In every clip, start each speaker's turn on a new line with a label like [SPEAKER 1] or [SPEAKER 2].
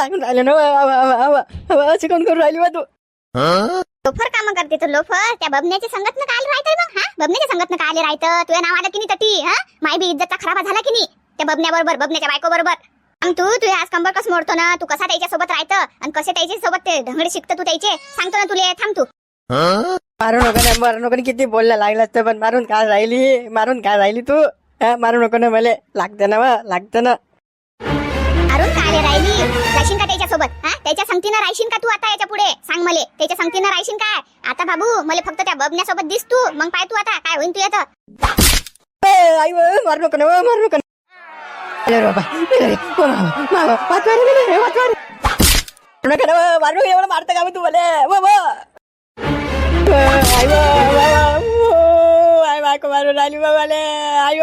[SPEAKER 1] लागून राहिलं ना असं कोण करून राहिली बा तू
[SPEAKER 2] लोफर काम करते तर लोफर त्या बबण्याच्या संगत न काय राहतं मग हा बबण्याच्या संगत न काय राहतं तुझ्या नाव आलं की नाही तटी हा माय बी इज्जतचा खराबा झाला की नाही त्या बबण्या बरोबर बबण्याच्या बायको बरोबर तू आज कंबर कस मोडतो ना तू कसा त्याच्या सोबत राहतं आणि कसे त्याच्या सोबत ते ढंगडे शिकतं तू त्याचे सांगतो ना तुले थांब तू
[SPEAKER 1] मारू नको किती बोलला लागलं तर पण मारून काय राहिली तू मारू नको ना मला लागतं ना
[SPEAKER 2] अरुण काय राहिली राशीन का त्याच्या सोबत हा त्याच्या संगतीनं राहशील का तू आता याच्या पुढे सांग मला त्याच्या संगतीनं राहशील काय आता बाबू मला फक्त त्या बबण्यासोबत दिस तू मग पाय तू आता काय होईन तू येतं
[SPEAKER 1] आई मारू नको मारू एवढं मारतं का तू मला आई बायको मारून राहिली बाबाले आई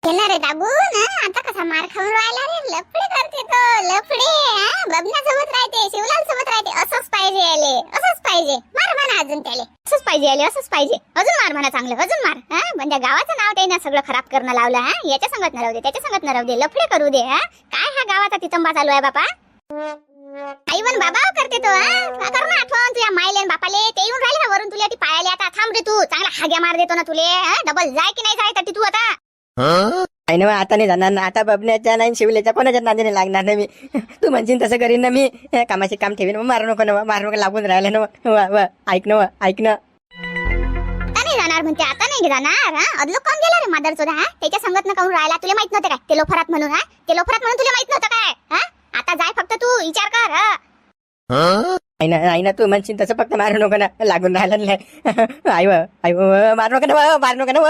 [SPEAKER 2] केला रे दाबू ना आता कसा मार खाऊन राहिला रे लफडे करते तो लफडे बबण्यासोबत राहते शिवलाल सोबत राहते असंच पाहिजे याले असंच पाहिजे मार म्हणा अजून त्याले असंच पाहिजे याले असंच पाहिजे अजून मार म्हणा चांगलं अजून मार म्हणजे गावाचं नाव त्याने सगळं खराब करणं लावलं याच्या संगत न राहू दे त्याच्या संगत न राहू दे लफडे करू दे काय हा गावाचा तितंबा चालू आहे बापा आईवन बाबा करते तो कर ना आठवण तुझ्या मायले आणि बापाले ते येऊन राहिले ना वरून तुला ती पायाले आता थांब रे तू चांगला हाग्या मार देतो ना तुले डबल जाय की नाही जाय तटी तू आता
[SPEAKER 1] नाही ना आता नाही जाणार ना आता बबण्याच्या नाही शिवल्याच्या कोणाच्या नांदीने लागणार ना मी तू म्हणशील तसं करीन ना मी कामाचे काम ठेवीन मारू नको लागून राहिलं ना ऐक ना
[SPEAKER 2] आता नाही जाणार म्हणते आता नाही जाणार अदलो कोण गेला रे मादर चोदा त्याच्या संगत न काऊन राहिला तुला माहित नव्हतं काय ते लोफरात म्हणून ते लोफरात म्हणून तुला माहित नव्हतं काय आता जाय फक्त तू विचार कर
[SPEAKER 1] आई ना तू म्हणशील तसं फक्त मारू नको ना लागून राहिलं नाही आई मारू नको ना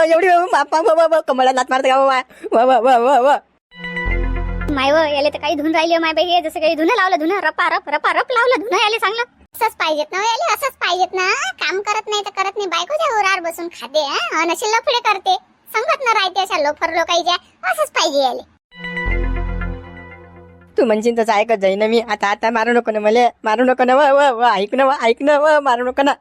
[SPEAKER 1] एवढी कमळा लात मारत का
[SPEAKER 2] माय याले तर काही धुन राहिले माय बाई हे जसं काही धुन लावलं धुन रपा रप लावलं धुन याले चांगलं असंच पाहिजेत ना याले असंच पाहिजेत ना काम करत नाही तर करत नाही बायकोच्या ओरावर बसून खाते अनशी लफडे करते संगत न राहते अशा लोफर लोकांच्या असंच पाहिजे याले
[SPEAKER 1] तू म्हणशील तसं ऐकत जाईन ना मी आता मारू नको ना मला मारू नको ना ऐक ना मारू नको ना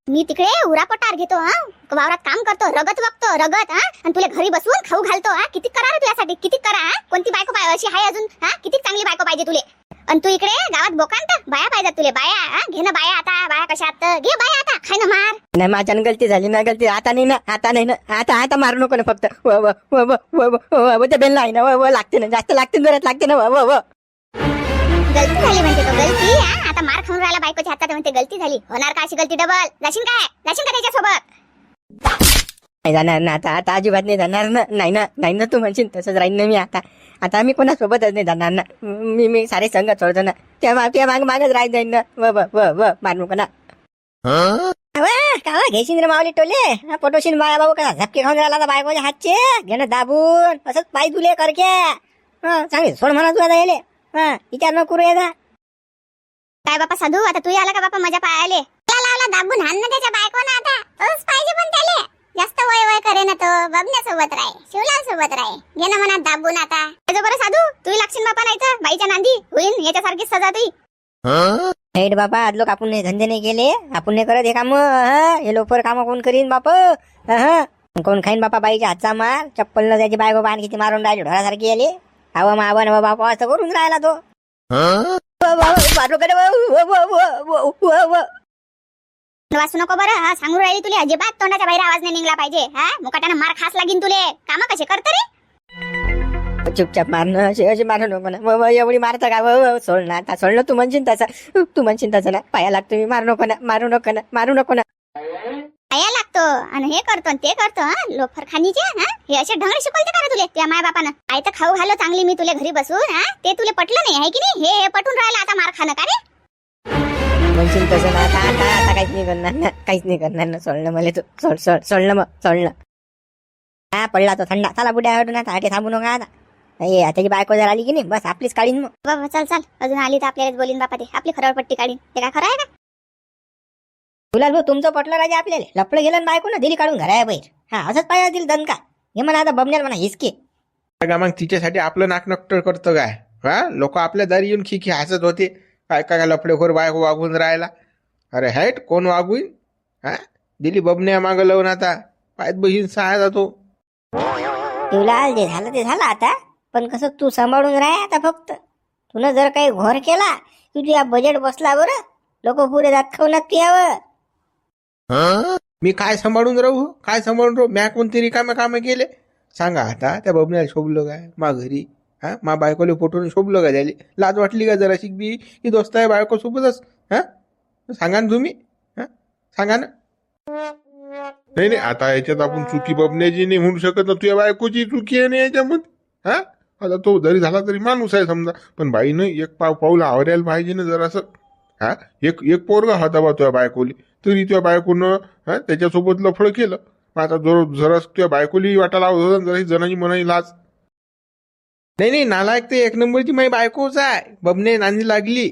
[SPEAKER 2] मी तिकडे उरापटार घेतो वावरात काम करतो रगत बघतो रगत आणि तुला घरी बसवून खाऊ घालतो किती करा रे तुझ्यासाठी किती करा कोणती बायको पाहिजे अशी आहे अजून किती चांगली बायको पाहिजे तुले आणि तू इकडे गावात बोकांत बाया पाहिजे तुले बाया घे ना बाया आता बाया कशात घे बाया आता खाय ना मार
[SPEAKER 1] नाही माझ्यानं गलती झाली ना गलती आता नाही ना आता मारू नको ना फक्त ते बेल नाही ना लागते ना जास्त लागते जोरात लागते ना
[SPEAKER 2] गलती झाली म्हणते तो गलती आता मार खाऊन राहिला बायकोच्या हातात म्हणते गलती झाली होणार का अशी गलती डबल जाशील का त्याच्यासोबत
[SPEAKER 1] नाही जाणार ना आता अजिबात नाही जाणार ना नाही ना तू म्हणशील तसंच राहीन ना मी आता मी कोणासोबतच नाही जाणार ना मी सारे संगत सोडतो ना त्या मागच राहत जाईन ना मारू नको ना का घेशील रे मावली टोले पोटोशीन बाया बाबू कसा झपके खाऊन राहिला बायकोच्या हातचे घेणं दाबून असंच पाय तुले करके चांगली सोड म्हणा तू आता येले विचार न करू येता
[SPEAKER 2] काय बापा साधू आता तू आला का बापा माझ्या पायाले लावला दाबून हाण ना त्याच्या बायकोनं आता तोच पाहिजे पण त्याले जास्त वय करे ना तो बबण्यासोबत राहे शिवलाल सोबत राहे घे ना म्हणा दाबून आता त्याचं बरं साधू तू लागशील बापा नाही तर बाईच्या नांदी होईन याच्यासारखीच सजा तुई
[SPEAKER 1] हेड बापा आज लोक आपण धंदे नाही केले आपण नाही करत हे काम हे लोफर काम कोण करीन बाप कोण खाईन बापा बाईच्या हातचा मार चप्पल न त्याची बायको बाण किती मारून राहिली ढोरासारखी आली हवा मावा न बापा असं करून राहिला तो
[SPEAKER 2] वाचू नको बरं सांगू राहिली तुला अजिबात तोंडाच्या बाहेर आवाज नाही निघला पाहिजे मुकाट्यानं मार खास लागीन तुले काम कसे करत रे
[SPEAKER 1] चुपचाप मारणं अशी मारू नको ना एवढी मारता का सोड ना आता सोडलं तू म्हणशील तसं ना पाया लागतो मी मारू नको ना
[SPEAKER 2] पाया लागतो आणि हे करतो आणि ते करतो लोफर खानीचे हे असे ढंगळे शिकवते का रे तुले त्या माय बापानं आई तर खाऊ घालो चांगली मी तुला घरी बसून ते तुले पटलं नाही आहे की नाही हे पटून राहिलं आता मार खाणं का रे
[SPEAKER 1] म्हणशील तसं ना आता काहीच नाही करणार ना सोडलं मला तू सोडलं पडला तो थंडा चला बुड्या हटून आता थांबू नका आता त्याची बायको जर आली की नाही बस आपलीच काढीन मग
[SPEAKER 2] बाबा चल अजून आली तर आपल्यालाच बोलीन बापा ते आपली खरावर पट्टी काढीन ते काय खरं आहे का
[SPEAKER 1] तुला भाऊ तुमचं पटलं राजा आपल्याला लपलं गेलं बायको ना दिली काढून घराया बाहेर असंच पाहिजे दिल दणका हे म्हणा आता बबण्याला म्हणा हिसके
[SPEAKER 3] मग तिच्यासाठी आपलं नाक नक्टर करतं काय लोक आपल्या दारी येऊन खी हसत होते काय लफडेखोर बायको वागून राहिला अरे हॅट कोण वागून दिली बबण्या मागं लावून आता पायत बहीण सहाय जातो
[SPEAKER 1] शिवलाल जे झालं ते झालं आता, पण कसं तू सांभाळून राह आता फक्त. तुला जर काही घोर केला की तुझ्या बजेट बसला बरं, लोक पुरे दात खाऊन पियावं.
[SPEAKER 3] मी काय सांभाळून राहू, काय सांभाळून राहू? म्या कोणती रिकामे कामे केले सांगा आता? त्या बबण्याला शोभलं काय मा घरी? हा, मा बायकोले फोटोने शोभलं का त्याले? लाज वाटली का जरा शिकबी की दोस्त आहे बायको सोबतच? हा, सांगा ना तुम्ही, हा सांगा ना.
[SPEAKER 4] नाही नाही, आता याच्यात आपण चुकी बबण्याची नाही म्हणू शकत ना, तुझ्या बायकोची चुकी आहे ना याच्यामध्ये. हा, आता तो जरी झाला तरी माणूस आहे समजा, पण बाईनं एक पाऊल आवरायला पाहिजे ना जरासं. हा, एक पोरगा होता बा तुझ्या बायकोली, तरी तुझ्या बायकोनं त्याच्यासोबत लफडं केलं. मग आता जरा तुझ्या बायकोली वाटायला लावत होता जरा जणांची मनाची लाज.
[SPEAKER 3] नाही नाही, नालायक ते एक नंबरची माझी बायकोच आहे. बबने नांदी लागली.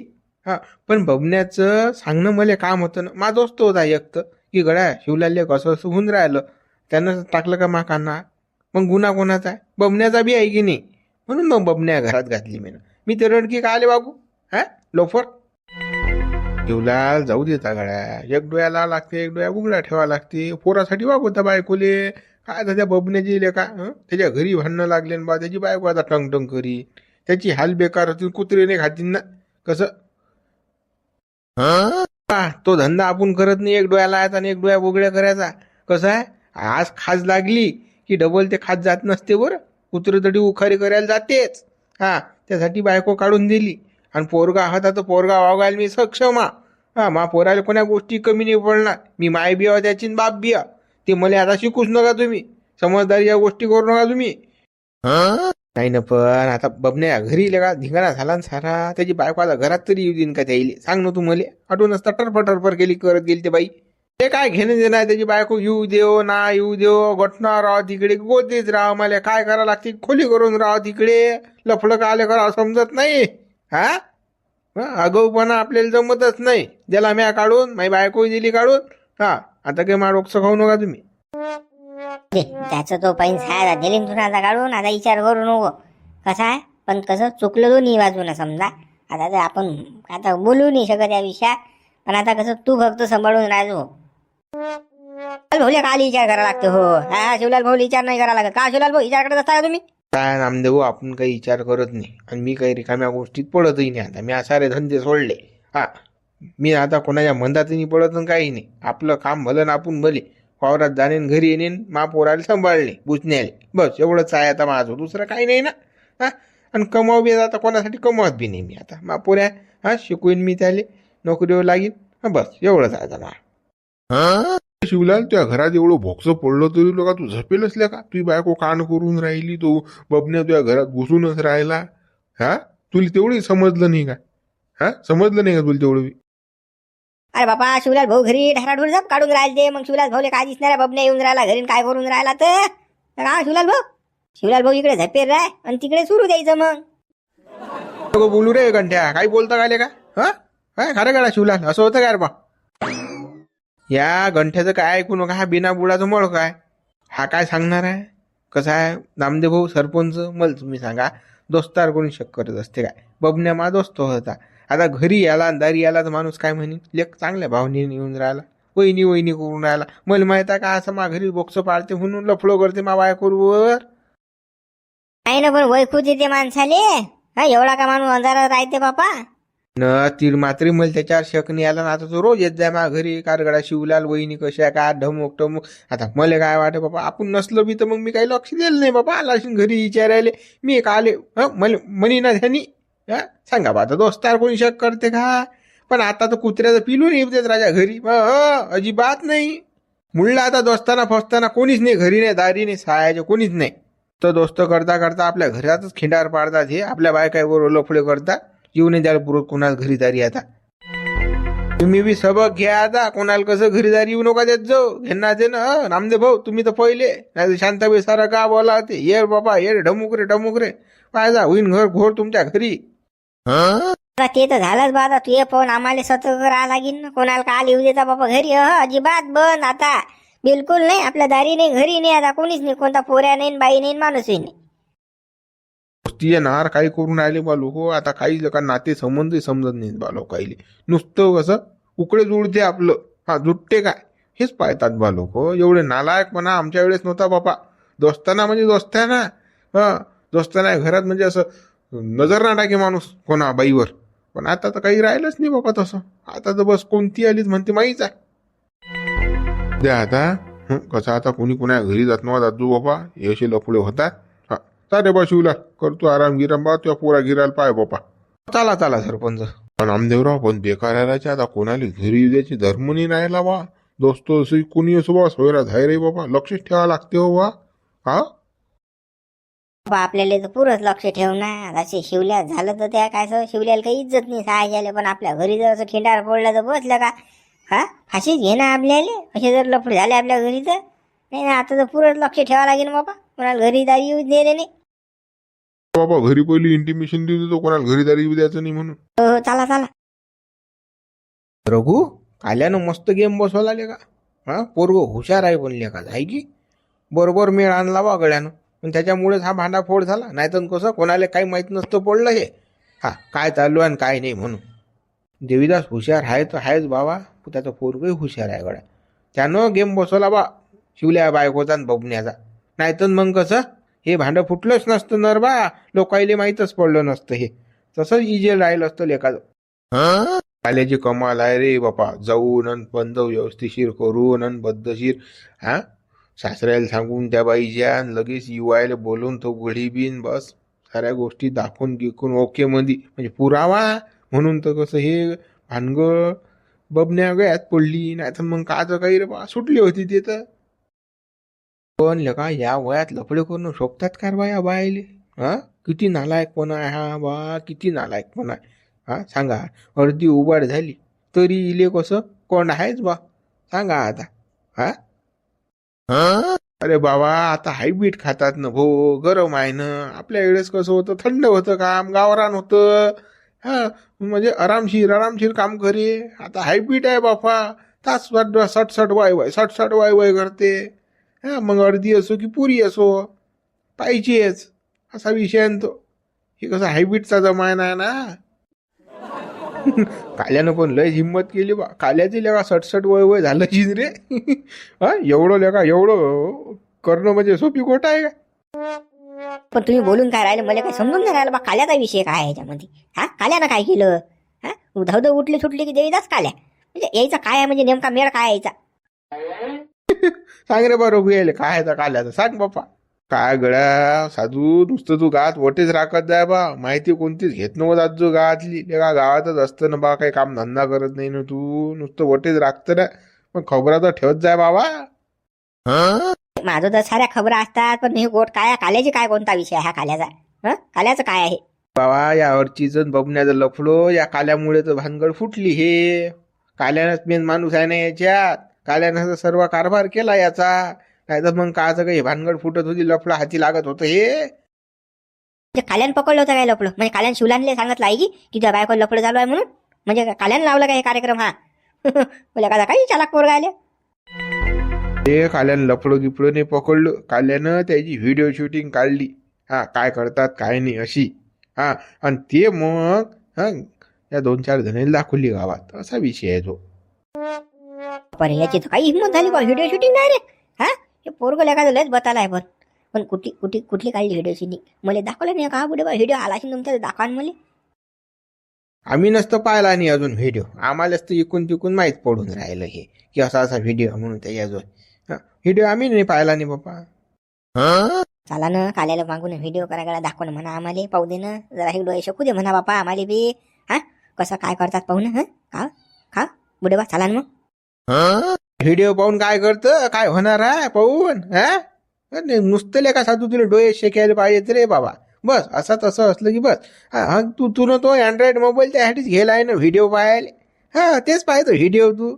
[SPEAKER 3] हा, पण बबण्याचं सांगणं मला काम होतं ना. माझा दोस्त होता एक तर, की गड्या शिवलाले कसं असं होऊन राहिलं, त्यानं टाकलं का माकांना. मग गुन्हा कोणाचा आहे? बबण्याचा बी आहे की नाही? म्हणून मग बबण्या घरात घातली मी ते रडकी का आले बाबू, हा लोफर. शिवलाल जाऊ देता गड्या, एक डोळ्याला लागते, एक डोळ्या उघडा ठेवा लागते. पोरासाठी वागवता बायकोले. काय त्या बबण्याची लेका त्याच्या घरी भांडणं लागले बा, त्याची बायको आता टंग करी, त्याची हाल बेकार होती, कुत्रेने खातील ना कसं. तो धंदा आपण करत नाही, एक डोळ्याला आहेत आणि एक डोळ्या उघड्या करायचा. कसं आहे, आज खाज लागली की डबल ते खाज जात नसते बरं. कुत्रे तरी उखारी करायला जातेच. हा, त्यासाठी बायको काढून दिली. आणि पोरगा होता तर पोरगा वागायला मी सक्षम हा. मा पोरायला कोण्या गोष्टी कमी नाही पडणार. मी माय बिया त्याची बाप बिया. ते मला आता शिकूच नका तुम्ही, समजदारी या गोष्टी करू नका तुम्ही. नाही ना, पण आता बबण्या घरी लगा धिंगाणा झाला ना सारा. त्याची बायको आता घरात तरी येऊ देईन का त्याईले? सांग ना तू मला. आठवूनच टरफर केली करत गेली ते बाई. ते काय घेणं देणं आहे त्याची बायको? येऊ देव ना येऊ देव, गटणार राह तिकडे, गोदेच राह. मला काय करावं लागते? खोली करून राह तिकडे. लफडं का आले करा समजत नाही. हा, आगाऊपणा आपल्याला जमतच नाही. ज्याला म्या काढून माझी बायको दिली काढून. हा, आता काही डोकं खाऊ नका तुम्ही.
[SPEAKER 1] त्याचं तो पैन साया दिली तुला आता काढून. आता विचार करू नको कसा आहे, पण कसं चुकलं दोन्ही बाजूनं समजा. आता तर आपण आता बोलू नाही शकत या विषयात, पण आता कसं तू फक्त सांभाळून राहतो. भाऊला काल विचार करायला लागतो. हो हा, शिवलाल भाऊ विचार नाही करायला लागत का? शिवलाल भाऊ विचार करत असता का तुम्ही?
[SPEAKER 3] काय नामदेव, आपण काही विचार करत नाही आणि मी काही रिकाम्या गोष्टीत पडतही नाही. आता मी सारे धंदे सोडले. हा, मी आता कोणाच्या मंदातही पडत काही नाही. आपलं काम भलं ना आपण भले. वावरात जाणे घरी येणे, मा पोराला सांभाळणे बुजण्याले, बस एवढंच आहे आता माझं. दुसरं काही नाही ना. हा, आणि कमाव बी आता कोणासाठी कमवत बी नाही मी. आता मा पोऱ्या शिकवीन मी त्याले, नोकरीवर लागीन, बस एवढंच आहे आता मा.
[SPEAKER 4] शिवलाल, त्या घरात एवढं भोगचं पडलं तरी लोका तू झपेल असल्या का? तुझी बायको कान करून राहिली, तो बबण्या तुझ्या घरात घुसूनच राहिला. हा, तुला तेवढी समजलं नाही का? हा, समजलं नाही का तुला तेवढं?
[SPEAKER 1] अरे बापा, शिवलाल भाऊ घरी ढाराढूर जाप काढून राहिले. मग शिवलाल भाऊले काय दिसणार? बबण्या येऊन राहिला घरी, काय करून राहिला तर का शिवलाल भाऊ इकडे झपेर राह आणि तिकडे सुरू द्यायचं. मग
[SPEAKER 3] बोलू रे गंठ्या, काही बोलता काय का? हा, खरं करा शिवलाल, असं होतं काय रे बा? या गंठ्याचं काय ऐकू नका. हा बिना बुडाचं मळ काय? हा काय सांगणार आहे? कसं आहे नामदेव भाऊ सरपंच, मला तुम्ही सांगा, दोस्तार कोणी शक करत असते काय? बबण्या मा दोस्त होता. आता घरी याला दारी याला तर माणूस काय म्हणे, लेख चांगल्या भावने येऊन राहिला, वहिनी करून राहिला. मला माहित आहे का असं मा घरी बोक्स पाळते म्हणून लफडो करते मा बायकोवर.
[SPEAKER 1] नाही ना, पण वैखूच येते माणसाले. हा, एवढा का माणूस अंधारात राहते बापा
[SPEAKER 3] न तीर मात्री मला त्याच्यावर शक नाही आला ना. आता तो रोज येत जाय मा घरी, कारगडा शिवलाल वहिनी कशा काय ढमुक टमुक. आता मला काय वाटत बाबा, आपण नसलो बी तर मग मी काही लक्ष दिलं नाही बाबा. आला घरी विचारायले मी का आले मला म्हणी ना त्यांनी. सांगा बा, आता दोस्तार कोणी शक करते का? पण आता तर कुत्र्याचं पिलून येतात राजा घरी, अजिबात नाही. मुळला आता दोस्ताना फसताना कोणीच नाही, घरी नाही दारी नाही सहायचे कोणीच नाही. तर दोस्त करता करता आपल्या घरातच खिंडार पाडतात. हे आपल्या बायकाईवर लफडे करतात. येऊन द्यायला पुरत कोणाला घरीदारी. आता तुम्ही बी सबक घ्या. आता कोणाला कसं घरीदारी येऊ नका देत जाऊ. घेणार ते ना नामदेव भाऊ, तुम्ही तर पहिले. नाही शांताबाई सारा का बोला ते ये बाबा, ये ढमुक रे पाहिजा होईन घर घोर तुमच्या घरी.
[SPEAKER 1] ते तर झालंच बा. आता तू पण आम्हाला सतर्क राहा लागेल ना. कोणाला काल येऊ देता बाबा घरी? अजिबात बंद आता, बिलकुल नाही. आपल्या दारी नाही, घरी नाही, आता कोणीच नाही. कोणता पोऱ्या नाही, बाई नाही, माणूसही नाही.
[SPEAKER 4] नार काही करून राहिले बा लोक. आता काही लोक नाते संबंध समजत नाहीत बा लोकाईले. नुसतं कसं उकडे जुळते आपलं, जुटते काय हेच पाहतात बा लोक. एवढे नालायकपणा आमच्या वेळेस नव्हता बापा. दोस्ताना म्हणजे दोस्ताना. हा, दोस्ताना घरात म्हणजे असं नजर ना टाके माणूस कोणा बाईवर. पण आता तर काही राहिलंच नाही बाबा तसं. आता तर बस कोणती आलीच म्हणते माहीच आहे. द्या आता कसं आता कोणी कोणा घरी जात नव्हता दादू बाबा, हे असे लफडे होतात. हा, चाले बा शिवला करतो आराम गिराम बा, तुझ्या पोरा गिरायला पाय बापा.
[SPEAKER 3] चला चला सरपंच.
[SPEAKER 4] पण नामदेवराव पण बेकार राहायचे आता, कोणाला घरी येऊ द्यायची धर्म नाही राहिला बा. दोस्त असो कोणी असो बा, सोयरा धाय रे बाबा, लक्षच ठेवा लागते हो बा. हा,
[SPEAKER 1] बाबा आपल्याला तर पुरंच लक्ष ठेवणार. असे शिवल्या झालं तर त्या काय शिवल्याला काही इज्जत नाही साहाय्याला. पण आपल्या घरी जर असं खिंडार पडलं तर बसलं का हा फाशीच घे ना आपल्याला. असे जर लफडे झाले आपल्या घरी तर नाही ना. आता तर पुरंच लक्ष ठेवावं लागेल बाबा, कोणाला घरी दारी येऊ दिले नाही.
[SPEAKER 4] बाबा घरी पहिली इंटिमेशन देऊ देतो, कोणाला घरीदारी येऊ द्यायचं नाही म्हणून.
[SPEAKER 1] हो चला चला.
[SPEAKER 3] रघु काल्यानं मस्त गेम बसवला का. हा पोरग हुशार आहे पण लेखा आहे की बरोबर मेळ आणला बा गड्यानं. पण त्याच्यामुळेच हा भांडाफोड झाला. नाहीतर कसं कोणाला काही माहीत नसतं पडलं हे हा काय चालू आहे आणि काय नाही म्हणून. देवीदास हुशार आहे तर आहेच बाबा, त्याचं पोरगही हुशार आहे गड्या. त्यानं गेम बसवला बा शिवल्या बायकोचा आणि बबण्याचा. नाहीतर मग कसं हे भांडं फुटलंच नसतं नर बा, लोकायले माहीतच पडलं नसतं हे. तसंच इजेल राहिलं असतं लेखाचं. काल्याची कमाल आहे रे बापा. जाऊन आणि बंद व्यवस्थिशीर करून आणि बद्धशीर हा सासऱ्याला सांगून त्या बाईच्या लगेच युवायला बोलून तो गडी बिन बस साऱ्या गोष्टी दाखवून गिकून ओके मध्ये म्हणजे पुरावा म्हणून. तर कसं हे भानगड बबण्या गळ्यात पडली. नाही तर मग काच काही रे बा सुटली होती ते तर. पण लेका या वयात लफडे करणं शोभतात का बा या बायले. हा किती नालायकपणा आहे हा बा, किती नालायकपणा आहे. हा सांगा, अर्धी उबाड झाली तरी इले कसं कोण आहेच बा. सांगा आता हा. अरे बाबा आता हायब्रीड खातात ना भो, गरम आहे ना. आपल्या वेळेस कसं होतं थंड होतं काम, गावरान होतं. हा म्हणजे आरामशीर काम करे. आता हायब्रीड आहे बापा, तास सट वाय वाय करते. हा मग अर्धी असो की पुरी असो पाहिजेच असा विषय आहे तो. हे कसं हायब्रीडचा जमाना आहे ना. काल्यानं पण लय हिंमत केली बा. काल्याची लेका 67 वय झालं जिन रे. हा एवढं लेका एवढं करणं म्हणजे सोपी गोष्ट आहे का.
[SPEAKER 1] पण तुम्ही बोलून काय राहिले मला काही समजून नाही राहिलं बा. काल्याचा विषय काय आहे याच्यामध्ये. हा काल्यानं काय केलं. हा धवधव उठली सुटली की देवीदास काल्या म्हणजे यायचा काय आहे, म्हणजे नेमका मेळ काय यायचा.
[SPEAKER 3] सांग रे बा रघु यायले काय आहे काल्याचं सांग बापा.
[SPEAKER 4] काय गड्या साधू नुसतं तू गावात वटेच राखत जाय बा. माहिती कोणतीच घेत नव्हत आज जो गावातली. लेका गावातच असतं ना बा, काही काम धंदा करत नाही ना तू, नुसतं वटेच राखतं ना. मग खबरा तर ठेवत जाय बाबा.
[SPEAKER 1] माझं तर साऱ्या खबरा असतात, पण हे गोट काय काल्याची काय कोणता विषय आहे हा काल्याचा. हा काल्याचं काय आहे
[SPEAKER 3] बाबा. या अर्चीचं बबण्याचं लफडो या काल्यामुळे तर भानगड फुटली. हे काल्यानंच मेन माणूस आहे ना याच्यात. काल्यानं सर्व कारभार केला याचा. नाही तर मग काचं काही भानगड फुटत होती, लफडा हाती लागत होतं हे.
[SPEAKER 1] म्हणजे काल्यान पकडलं होतं काय लफडं. म्हणजे काल्यान शिवलानले सांगितलं आहे की तुझ्या बायको लफडं चालू आहे म्हणून. म्हणजे काल्यान लावलं काय हे कार्यक्रम हा. बोला का काही चालाक पोरगा आले.
[SPEAKER 3] ते काल्यानं लफडं गिफडं नाही पकडलं. काल्यानं त्याची व्हिडिओ शूटिंग काढली. हा काय करतात काय नाही अशी. हा आणि ते मग हा या 2-4 जणांनी दाखवली गावात. असा विषय आहे तो.
[SPEAKER 1] पण याची तर काही हिंमत झाली बा व्हिडिओ शूटिंग नाही रे. हा हे पोरगं लेखाचं लयच बताला आहे. पण कुठली काढली व्हिडिओ शूटिंग मला दाखवलं नाही का. बुडे बा व्हिडिओ आला असेल तुमच्या दाखवा मला.
[SPEAKER 3] आम्ही नसतं पाहिला नाही अजून व्हिडिओ. आम्हालाच तर इकून तिकून माहीत पडून राहिलं हे की असा व्हिडिओ म्हणून त्याच्याजवळ. व्हिडिओ आम्ही नाही पाहिला नाही बापा.
[SPEAKER 1] चला ना काल्याला मागून व्हिडिओ करायला दाखव ना म्हणा आम्हाला. पाहू दे ना जरा हे डोळे शकू दे म्हणा बापा आम्हाला बी. हा कसं काय करतात पाहू ना. हा खा बुडे बा चला ना मग.
[SPEAKER 3] व्हिडिओ पाहून काय करतं, काय होणार आहे पाहून. हा नुसतं लेका साधू तुला डोळे शेकायला पाहिजेत रे बाबा. बस असं तसं असलं की बस. हा तू तो अँड्रॉइड मोबाईल त्यासाठीच घ्यायला आहे ना व्हिडिओ पाहायला. हा तेच पाहतो व्हिडिओ तू.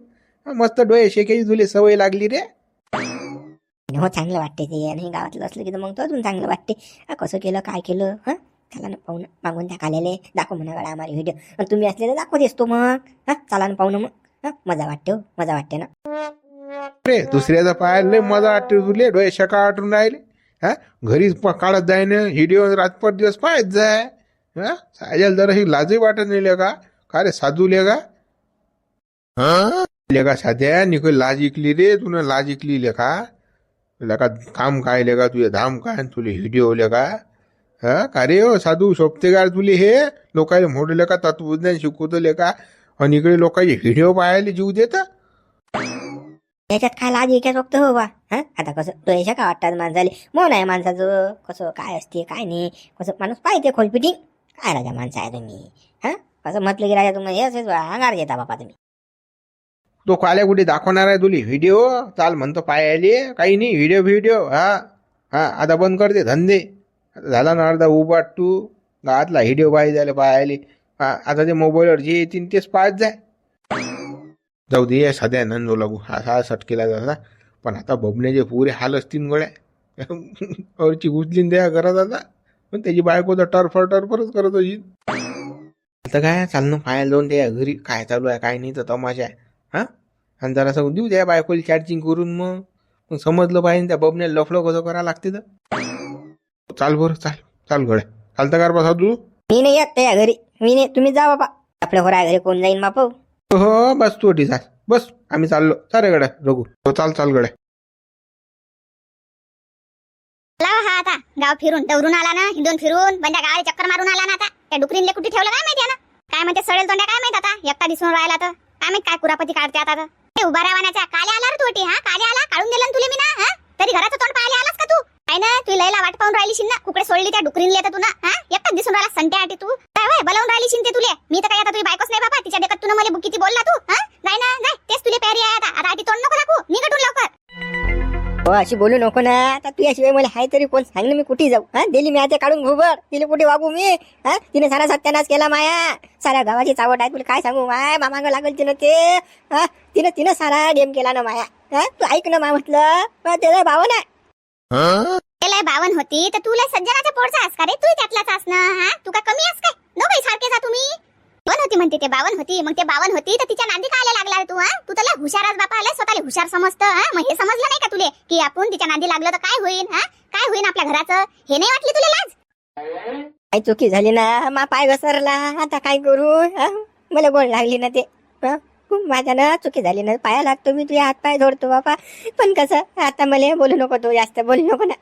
[SPEAKER 3] मस्त डोळे शेकायची तुला सवय लागली रे.
[SPEAKER 1] हो चांगलं वाटते ते. आणि गावातलं असलं की तर मग तो अजून चांगलं वाटते. कसं केलं काय केलं. हा चला ना पाहू ना मागून त्या काल्याले दाखव म्हणा गळा आम्हाला व्हिडिओ. आणि तुम्ही असले तर दाखवतेस तो मग. हा चला ना पाहू ना मग. हा मजा वाटते हो मजा वाटते ना.
[SPEAKER 3] रे दुसऱ्याचा पाहायला लय मजा वाटते तुले. डोळे शका वाटून राहिले. हा घरीच काढत जाय ना व्हिडिओ. रातभर दिवस पाहत जाय. हा सायला जरा ही लाजही वाटत नाही का रे साधू लेगा. लेका साध्या निकोल लाज इकली रे तुला. लाज इकली लेका.
[SPEAKER 4] लेका काम काय लेका तुझे धाम काय तुले व्हिडिओ लेका हा का रे हो साधू शोभते का तुले हे लोकांना मोठं लेका तत्वज्ञान शिकवतो लेका आणि इकडे लोकांचे व्हिडिओ पाहायला जीव देता
[SPEAKER 1] याच्यात काय लाज याच्यात फक्त हो बा हा आता कसं तो याच्या का वाटतात माणसाले मन आहे माणसाचं कसं काय असते काय नाही कसं माणूस पाहिजे खोलपिटिंग काय राजा माणसं आहे तुम्ही हा कसं म्हटलं की राजा तुम्ही हे असेच अंगार घेता बापा तुम्ही
[SPEAKER 3] तो काल्या कुठे दाखवणार आहे तुले व्हिडिओ चाल म्हणतो पायाले काही नाही व्हिडिओ हा हा आता बंद करते धंदे आता झाला ना अर्धा उबाट तू गावातला व्हिडिओ पाहिजे पायाले हा आता ते मोबाईलवर जे येतील तेच पाहत जाय जाऊ दे सध्या नंदो लागू हा सटकेला जाता पण आता बबण्याचे पुरे हाल असतील गोळ्या औरची उचलीन द्या घरात आता पण त्याची बायको तर टरफरच करत अशी आता काय चालणं पाहायला जाऊन त्या घरी काय चालू आहे काय नाही तर तमाशा आहे हा आणि जरासं देऊ द्या बायकोला चार्जिंग करून मग समजलं पाहिजे त्या बबण्याला लफडं कसं करावं लागते तर चाल बरं चाल गड्या चालतं का बसा तू
[SPEAKER 1] मी नाही येत त्या घरी मी नाही तुम्ही जा बाबा आपल्या घरा घरी कोण जाईन बाप
[SPEAKER 3] हो बस तू अटी बस आम्ही चाललो सारे गड्या रघू
[SPEAKER 4] हो चाल गड्या
[SPEAKER 2] लावा हा आता गाव फिरून दौरून आला ना हिंदून फिरून बंड्या गावाला चक्कर मारून आला ना आता त्या डुकरीनले कुठे ठेवलं काय माहिती ना काय म्हणते सडेल तोंड्या काय माहित आता एकटा दिसून राहिला तर काय माहित काय कुरापती काढते आता तर. ते उभा राहण्याच्या काले आला रे तू हा काले आला काढून दिलं ना तुले मी ना हा तरी घराचं तोंड पाहायला आलास का तू काय ना तू लयला वाट पाहून राहिली शिन ना कुकडे सोडली त्या डुकरीनले तर तू ना हा एकटाच दिसून राहिला संट्यासाठी तू काय वय बोलावून राहिली शिन ते तुले मी तर काय आता तुझी बायकोच नाही बाबा तिच्या देखत तू मला किती बोलला तू हा जाय ना जाय तेच तुले प्यारी आहे आता आधी तोंड नको दाखवू निघटून लवकर
[SPEAKER 1] हो अशी बोलू नको ना आता तू याशिवाय मला हाय तरी कोण सांग ना मी कुठे जाऊ हा दिली मी आता काढून घुबर तिला कुठे वागू मी हा तिने सारा सत्यानाश केला माया साऱ्या गावाची चावट आहे तुला काय सांगू माय मामाग लागल तिनं ते हा तिनं सारा गेम केला ना माया हा तू ऐक ना मा म्हटलं त्याला भावना
[SPEAKER 2] त्याला 52 होती तर तुला सज्जनाच्या पोटचा आस का रे तू त्यातलाच आस ना हा तू का कमी आस काय दोघे सारखे जा तुम्ही 52 होती म्हणते ते 52 होती मग ते 52 होती तर तिच्या नांदी काय लागला रे तू हा तू त्याला हुशारच बापा आला स्वतःला हुशार समजतं हा मग हे समजलं नाही का तुले की आपण तिच्या नांदी लागलं तर काय होईल हा काय होईल आपल्या घराचं हे नाही वाटली तुला लाज
[SPEAKER 1] काय चुकी झाली ना मा पाय घसरला आता काय करू हा मला गोड लागली ना ते माझ्या ना चुकी झाली ना पाया लागतो मी तुझे हात पाय जोडतो बापा पण कसं आता मला बोलू नको तू जास्त बोलू नको ना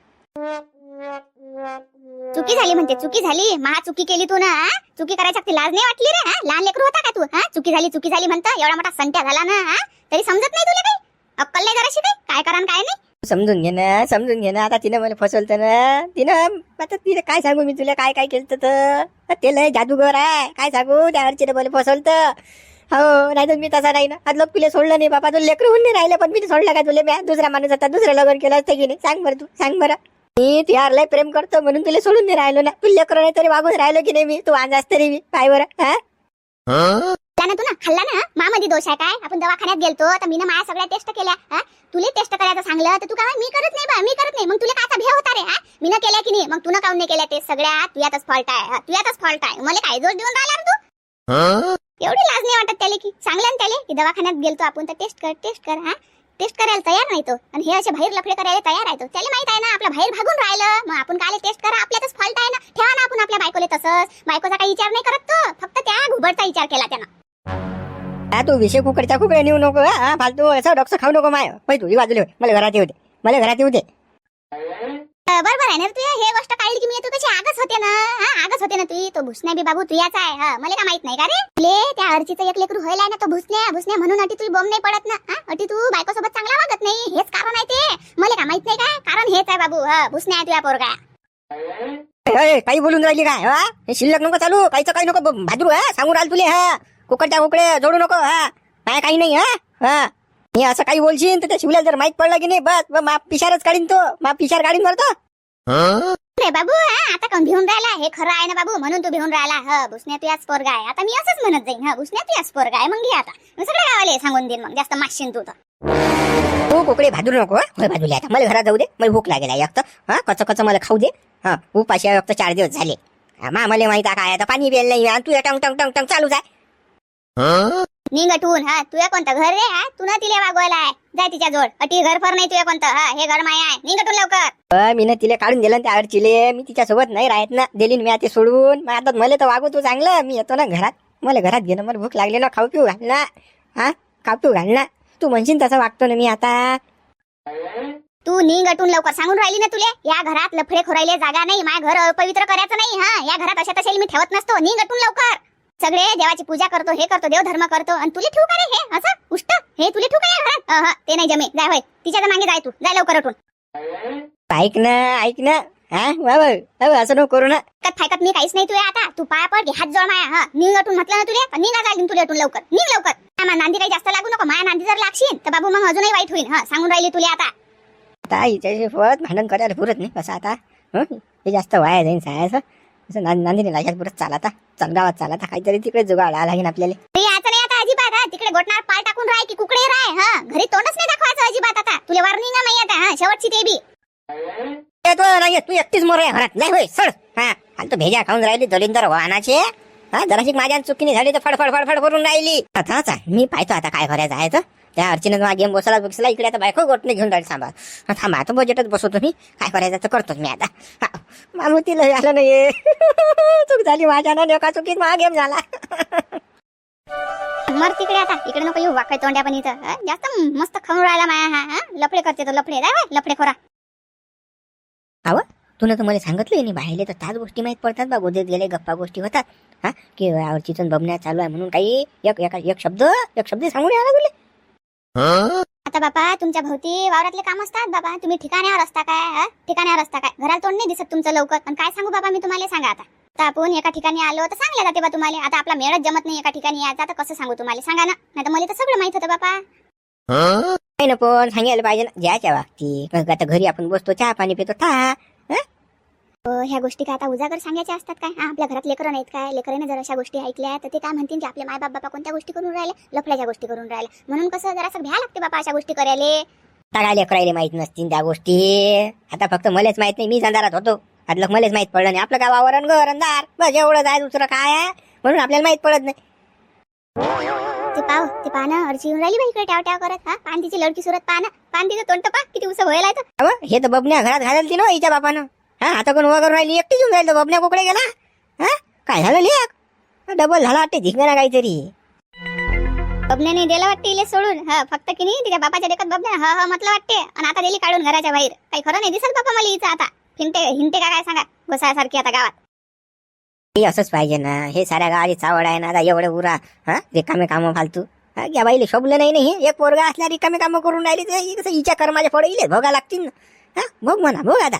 [SPEAKER 2] चुकी झाली म्हणते चुकी झाली महा चुकी केली तू ना हा? चुकी करायची ती लाज नाही वाटली रे हा लहान लेकरू होता का तू हा चुकी झाली म्हणतं एवढा मोठा संट्या झाला ना हा तरी समजत नाही तुला काही अक्कल नाही जराशी काय करा काय नाही
[SPEAKER 1] समजून घे ना आता तिनं मला फसवलं ना तिनं आता तिला काय सांगू मी तुला काय केलं तर ते लय जादूगर आहे काय सांगू त्या अर्चीने मला फसवलं हो नाही तर मी तसा नाही ना आज लोक तुला सोडलं नाही बाबा तुला लेकरू होऊन नाही राहिलं पण मी सोडलं का तुला दुसरा माणूस आता दुसरं लग्न केलं असतं की नाही सांग बरं मी तुझ्यावर लय प्रेम करतो म्हणून तुला सोडून नाही राहिलो ना तुला लेकरू नाही तरी वागून राहिलो की नाही मी तू आज तरी मी काय बरं हा
[SPEAKER 2] त्यानं तू ना खाल्ला ना मामध्ये दोष आहे काय आपण दवाखान्यात गेलतो तर मी ना माझ्या सगळ्या टेस्ट केल्या हा तुला टेस्ट करायचं सांगलं तर तू काय मी करत नाही मग तुला काचा भेव होता रे हा मी ना केल्या की नाही मग तू ना काऊन नाही केल्या टेस्ट सगळ्या तुझ्यातच फॉल्ट आहे मला काय दोष देऊन राहिला रे तू एवढी लाज नाही वाटत त्याला की सांगलं त्याला की दवाखान्यात गेलतो आपण तर टेस्ट कर हा टेस्ट करायला तयार नाही तो आणि हे असे बाहेर लफडे करायला तयार आहे तो त्याला माहित आहे ना आपल्या बाहेर भागून राहिलं मग आपण काय टेस्ट करा आपल्यातच फॉल्ट आहे ना ठेवा ना आपण आपल्या बायकोले तसंच बायकोचा काही विचार नाही करत तो फक्त त्या घुबडचा विचार केला त्यानं
[SPEAKER 1] तू विषय कुकडे नेऊ नको हा फालतू असं डॉक्टर खाऊ नको माय पै तुझी बाजूला मला घरात येऊ दे
[SPEAKER 2] बरोबर आहे ना तू हे गोष्ट काढली की मी तू कशी आगच होते ना तू तो भुसण्या बी बाबू तुझ्याच आहे हा मला का माहित नाही का रे ले त्या अर्चीचं एक लेकरू व्हायला ना तो भुसण्या म्हणून अटी तू बॉम्ब नाही पडत ना अटी तू बायको सोबत चांगला वागत नाही हेच कारण आहे ते मला का माहित नाही काय कारण हेच आहे बाबू हा भुसण्या आहे तुझ्या पोरगा
[SPEAKER 1] काही बोलून राहिली काय हा हे शिल्लक नको चालू काही नको भादरू हा सांगू राहिल तुले हा कुकडे जोडू नको हा काय काही नाही हा मी असं काही बोलशील तर त्या शिवल्याला जर माहित पडलं की नाही बस मा पिशारच काढीन तो मा पिशार काढीन भरतो
[SPEAKER 2] रे बाबू आता कोण भिवून राहिला हे खरं आहे ना बाबू म्हणून तू भिवून राहिला ह भुसण्या तुझ्याच पोरगा आहे आता मी असंच म्हणत जाईन हा भुसण्या तुझ्याच पोरगा आहे मग घे आता सगळ्या गावाला सांगून देईन मग जास्त मागशील तू तर
[SPEAKER 1] तू कुकडे भादरू नको होय भाजूले आता मला घरात जाऊ दे मला भूक लागेल आहे हा कच मला खाऊ दे हा उपाशी आहे 4 दिवस झाले मला माहित आहे काय आता पाणी बेल नाही तू टंग चालूच आहे
[SPEAKER 2] निघटून हा तुझ्या कोणतं घर रे हा तू ना तिला वागवायला आहे जाय तिच्या जोड अटी घर फर नाही तुझ्या कोणतं हा हे घर माया आहे निघटून लवकर
[SPEAKER 1] मी ना तिला काढून दिलं त्या अडचिले मी तिच्या सोबत नाही राहत ना दिलीन मी आता सोडून मग आता मला तर वागू तू चांगलं मी येतो ना घरात मला घरात घेणं मला भूक लागली ना खाऊ पिऊ घाल ना हा खाऊ पिऊ घाल ना तू म्हणशील तसं वागतो ना मी आता
[SPEAKER 2] तू निघ अटून लवकर, सांगून राहिली ना तुले. या घरात लफडे खोरायले जागा नाही, माझ्या घर अपवित्र करायचं नाही. हा, या घरात अशा तशा मी ठेवत नसतो. निघ अटून लवकर. सगळे देवाची पूजा करतो, हे करतो, देवधर्म करतो, आणि तुले ठेवू का रे हे असं उष्ट? हे तुले ठेवू का या घरात? ते नाही जमे. जाय होय, तिच्या मागे जाय, तू जाय लवकर अटून.
[SPEAKER 1] ऐक ना हा बाबा असं नको करू ना.
[SPEAKER 2] फायकत मी काहीच नाही तुला आता. तू पाया पड, हात जोड माया. हा, निघ अटून म्हटलं ना तुले, निघा जाईल तुले अटून लवकर. निघ लवकर. नांदी काही जास्त लागू नको. माया नांदी जर लागशील तर बाबू मग अजूनही वाईट होईल. हा, सांगून राहिली तुले आता.
[SPEAKER 1] आता हिच्याशी सोबत भांडण करायला पुरत नाही कसं आता. हे जास्त वाया जाईन सायाचं. असं नांदीने लागायला पुरत चालता. चल गावात चालता, काहीतरी तिकडे जुगाड आला लागेल आपल्याला.
[SPEAKER 2] ते याचं नाही आता अजिबात. हा, तिकडे गोटणार पाय टाकून राह की कुकडे राह. हा, घरी तोंडच नाही दाखवायचं अजिबात आता. तुले वॉर्निंग नाही आता. हा, शेवटची ते बी.
[SPEAKER 1] तू एकटीच मोर घरात नाही होय सड. हा, तो भेजा खाऊन राहिली दलिंदर वाहनाचे. हा, जराशी माझ्या चुकीने झाली तर फडफड करून राहिली. आता मी पाहतो आता काय करायचं आहे तर. त्या अर्चनेत मला गेम बसला इकडे आता बायको गोटणे घेऊन राहिली. थांबा आता बजेटच बसवतो मी. काय करायचं तर करतोच मी आता. मामुतीला झालं नाही. चूक झाली माझ्या एका चुकीत माझा गेम झाला.
[SPEAKER 2] मर तिकडे आता. इकडे नको येऊ वाकय तोंड्या पण इथं. जास्त मस्त खाऊन राहिला माया. हा, लफडे करते तो लफडे. जाय लफडे खोरा.
[SPEAKER 1] अव तुला तर मला सांगितलं नाही बाहेरले तर त्याच गोष्टी माहीत पडतात बा. गोदेत गेले गप्पा गोष्टी होतात. हा, की चिचन बबण्या चालू आहे म्हणून काही एक शब्द सांगून यायला तुले.
[SPEAKER 2] आता बापा तुमच्या भोवती वावरातले काम असतात बाबा. तुम्ही ठिकाण्यावर असता काय? हा, ठिकाण्यावर असता काय? घराला तोंड नाही दिसत तुमचं लवकर. पण काय सांगू बाबा मी तुम्हाला, सांगा आता. तर आपण एका ठिकाणी आलो तर सांगले जाते बा तुम्हाला. आता आपला मेळच जमत नाही एका ठिकाणी यायचा, तर कसं सांगू तुम्हाला, सांगा ना. नाही तर मला तर सगळं माहित होतं बापा.
[SPEAKER 1] नाही ना पण सांगायला पाहिजे ना ज्याच्या बाबतीत. आता घरी आपण बसतो, चहा पाणी पितो,
[SPEAKER 2] ह्या गोष्टी काय आता उजागर सांगायच्या असतात काय? हा, आपल्या घरात लेकरं नाहीत काय? लेकराने जर अशा गोष्टी ऐकल्या तर ते काय म्हणतील की आपले माय बाबा कोणत्या गोष्टी करून राहिले? लफड्याच्या गोष्टी करून राहिल्या. म्हणून कसं जरासं भ्या लागते बाबा अशा गोष्टी करायला.
[SPEAKER 1] काय लेकरायले माहित नसतील त्या गोष्टी. आता फक्त मलाच माहित नाही, मी अंधारात होतो. आतलं मलाच माहित पडलं नाही. आपलं काय वावरण घर अंधार बस एवढंच आहे, दुसरं काय आहे म्हणून आपल्याला माहित पडत नाही.
[SPEAKER 2] ते पानं अर्ची येऊन राहिली बा इकडे ट्याव ट्याव करत. हा, पान तिची लडकी सुरत पान. पान तिचं तोंड पा किती उसं व्हायला येतं.
[SPEAKER 1] अव हे तर बबन्या घरात घालायला ती ना हिच्या बापानं. हा, आता कोण उभा करून राहिली, एकटीच येऊन राहिली. बबन्या कोकडे गेला. हा, काय झालं लेक? डबल झाला वाटते धिंगाणा काहीतरी.
[SPEAKER 2] बबण्याने दिलं वाटते इले सोडून. हा, फक्त की नाही तिच्या बापाच्या देखत बबण्या हा म्हटलं वाटते. आणि आता दिली काढून घराच्या बाहेर. काही खरं नाही दिसत बापा मला हिचं आता. हिंटे का काय सांगा घोसासारखी आता गावात.
[SPEAKER 1] हे असंच पाहिजे ना. हे साऱ्या गावाची चावड आहे ना आता. एवढे उरा हा रिकामे कामं फालतू. या बाईले शोभलं नाही नाही. एक पोरगा असल्या रिकामे कामं करून राहिली तर कसं हिच्या कर्माच्या फळ इले भोगा लागतील ना. हा, भोग म्हणा भोग आता.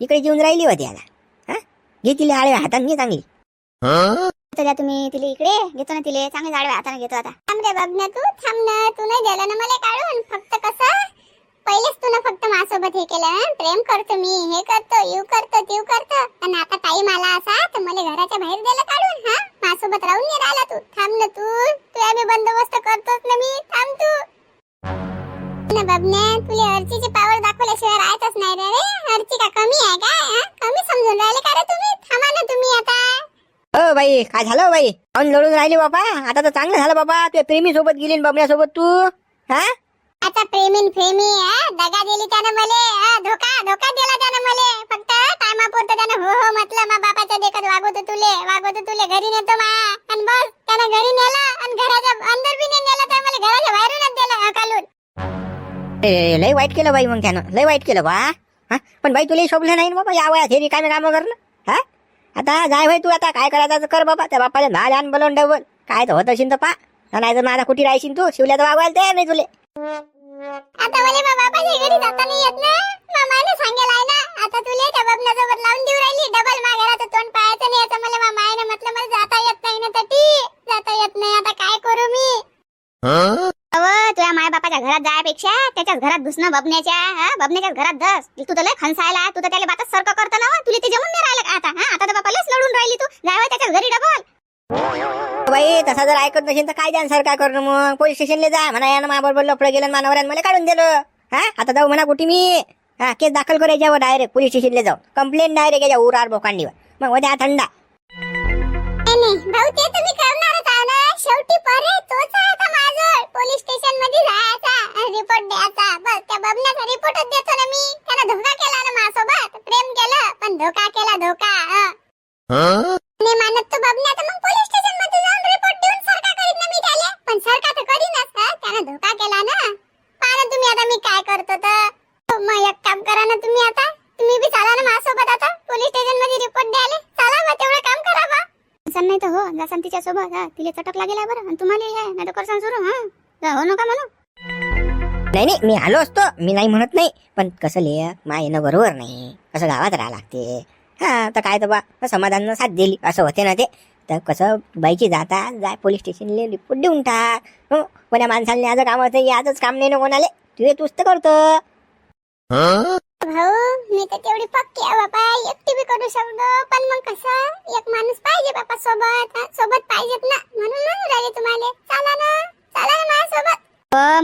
[SPEAKER 1] इकडे जेवून राहिली होती आता. हा, घे तिला आडव्या हाताने चांगली.
[SPEAKER 2] तर तुम्ही तिला इकडे घेतो ना, तिला चांगले आडव्या हाताने घेतो आता. थांब रे बबन्या, तू थांब ना. तू नाही दिलं ना मला काढून. फक्त कसं पहिलेच तू ना फक्त माझ्यासोबत हे केलं. प्रेम करतो मी, हे करतो, यू करतो, तीव करतो. आणि आता टाइम आला असा तर मला घराच्या बाहेर दिलं काढून. हा, माझ्यासोबत राहून नाही राहिला तू. थांब ना तू आम्ही बंदोबस्त करतोच ना मी. थांब तू ना बबन्या. तुला अर्चीची पावर दाखवल्याशिवाय राहतच नाही रे. अर्ची का कमी आहे काय? कमी समजून राहिले का रे तुम्ही? थांबा ना तुम्ही आता.
[SPEAKER 1] हो बाई, काय झालं बाई? काऊन लढून राहिली बाबा? आता तर चांगलं झालं बाबा. तुझ्या प्रेमी सोबत गेली बबण्यासोबत तू. हा,
[SPEAKER 2] आता प्रेमी दगा दिली त्यानं मले. धोका दिला त्यानं मले. फक्त टायमापुरतं त्यानं हो म्हटलं. मा बापाच्या देखत वागवतो तुले घरी नेतो मा. आणि बस त्यानं घरी नेलं आणि घराच्या अंदर बी नाही नेलं तर मला घराच्या बाहेरूनच दिलं हकालून.
[SPEAKER 1] लय वाईट केलं बाई मग त्यानं. लय वाईट केलं बा. हा, पण बाई तुला शोभलं नाही बाबा या वयात हे रिकामे कामं करणं. हा, आता जाय भाई तू. आता काय करायचं कर बाबा. त्या बापाला भाल आण बोलवून डबल. काय तर होत असेल तर पा. नाही तर माझा कुठे राहशील तू. शिवल्या तर वागवायला तयार नाही तुले.
[SPEAKER 2] आता मला मा बापाच्या घरी जाता नाही येत ना. मामाने सांगेल आहे ना. आता तुले त्या बबण्यासोबत लावून देऊ राहिली. डबल मा घराचं तोंड पाहायचं नाही. आता मला मामाने म्हटलं मला जाता येत नाही ना तटी. जाता येत नाही. आता काय करू मी? तुझ्या माय बापाच्या घरात जायपेक्षा त्याच्याच घरात घुसणं बबण्याच्याच घरात धस. तू तर लय खनसायला. तू तर त्याला बातच सर्क करतो ना. तुला ते जमून नाही राहिलं आता. हा, आता तर बापालाच लढून राहिली तू. जाय त्याच्याच घरी डबल.
[SPEAKER 1] बाई तसा जर ऐकत नसेल तर काय द्यान सरकार करणं मग. पोलीस स्टेशनला जा म्हणा यानं माझ्याबरोबर लफडं गेलं मानवऱ्यानं मला काढून दिलं. हा, आता जाऊ म्हणा कुठे मी. हा, केस दाखल करायच्यावर डायरेक्ट पोलीस स्टेशनला जाऊ. कंप्लेंट डायरेक्ट याच्या उरार बोकांडीवर. मग उद्या थंडा.
[SPEAKER 2] नाही भाऊ, ते तुम्ही करणारच आहे ना. शेवटी परे तोच आहे आता माझं. पोलीस स्टेशन मध्ये जायचा, रिपोर्ट द्यायचा. बस त्या बबण्याचा रिपोर्टच देतो ना मी. त्यानं धोका केला ना माझ्यासोबत. प्रेम केलं पण धोका केला. नाही मानत तो बबण्या तर मग पोलीस स्टेशन मध्ये जाऊन रिपोर्ट देऊन सरका करीन ना मी त्याला. पण सरका तर करीनच. त्यानं धोका केला ना. पाहा तुम्ही आता मी काय करतो तर. मग एक काम करा ना तुम्ही आता, तुम्ही बी चला ना माझ्यासोबत आता पोलीस स्टेशन मध्ये रिपोर्ट द्यायला. चला बा, तेवढं काम करा बा. नाही तर हो जासान तिच्या सोबत. तिला चटक लागेल बरं, आणि तुम्हाला हे नाही तर करसान सुरू. हो नका म्हणू.
[SPEAKER 1] नाही नाही, मी आलो असतो, मी नाही म्हणत नाही, पण कसं लिह मा येणं बरोबर नाही. कसं गावात राहा लागते. हा तर काय तर बा समाधान साथ दिली असं होते ना ते. तर कसं बाईची जाय पोलीस स्टेशनला रिपोर्ट देऊन टाक. कोण्या माणसाला आज काम होतं, आजच काम नाही ना कोणाले, तुझे तूच तर करतो.
[SPEAKER 2] भाऊ मी तर तेवढी पक्की आहे बापा, एकटी बी करू शकतो, पण मग कसं एक माणूस पाहिजे बापा सोबत. सोबत पाहिजेत ना, म्हणून म्हणून राहिले तुम्हाला. चला ना माझ्यासोबत.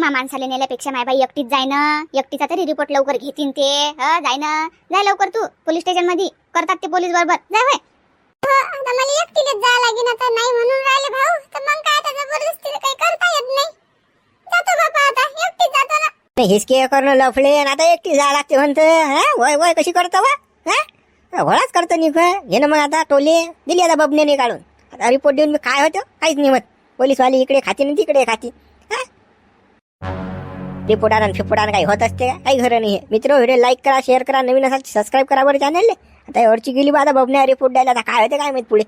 [SPEAKER 2] मा माणसाला नेल्यापेक्षा माय बाई एकटीच जाय ना. एकटीचा तरी रिपोर्ट लवकर घेतील ते. जाय ना, जाय लवकर तू पोलीस स्टेशन मध्ये. करतात ते पोलीस बरोबर. जाय होय. आता मला एकटीलाच जायला लागेल आता. नाही म्हणून राहिले भाऊ, तर मग काय आता जबरदस्तीला काही करता येत नाही. जातो बापा आता, एकटीच जातो ना.
[SPEAKER 1] हिसके करणं लफले आणि आता एकटी जा लागते म्हणतं. वय वय कशी करतो वा. घोडाच करतो नि घे ना मग. आता टोले दिली आता बबनेने काढून. आता रिपोर्ट देऊन मी काय होतं, काहीच नाही होत. पोलीसवाली इकडे खाती आणि तिकडे खाती. रिपोर्टानं फिपोटानं काही होत असते का, काही खरं नाही. मित्र व्हिडिओ लाईक करा, शेअर करा, नवीन असाल सबस्क्राईब करा बरं चॅनलले. आता एवढची गेली बा आता बबन्या रिपोर्ट द्यायला. आता काय होते काय माहित पुढे.